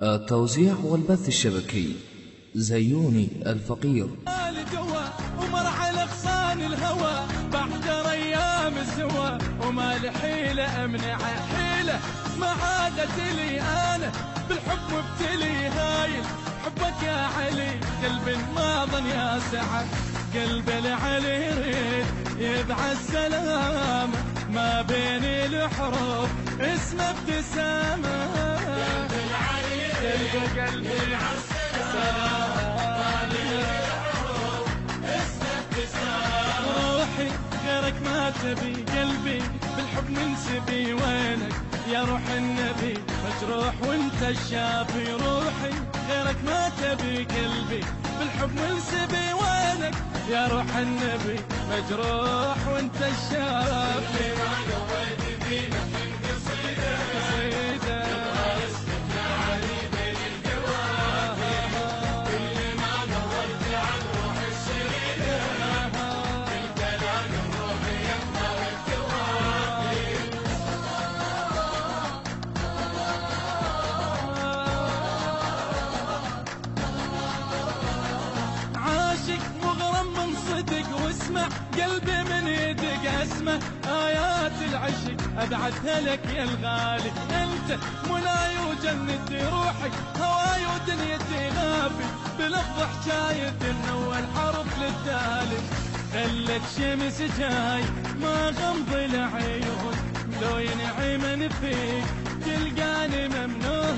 التوزيع والبث الشبكي زيوني الفقير. الجوا ومرحل اغصان الهوى بعد ايام الزوا وما لحيله امنع حيله ما عادت لي انا بالحب مبتلي هايل حبك يا علي قلبي ما ظن يا سعد قلبي لعلي يريد يبعى السلام ما بين الحروف اسمه ابتسامه قلبي لعلي يريد قلبي السلام روحي غيرك ما تبي قلبي بالحب منسبي وينك يا روح النبي مجروح وانت الشافي روحي غيرك ما تبي قلبي بالحب منسبي وينك يا روح النبي مجروح وانت الشافي ما قويت فينا من قصيده واسمع قلبي من يدك اسمع آيات العشق أبعثها لك يا الغالي أنت مناي وجنتي روحي هواي ودنيتي غافي بلفظ حكاية من أول حرف للتالي خلت شمس جاي ما غمض العيون لو ينعمن فيك تلقاني ممنون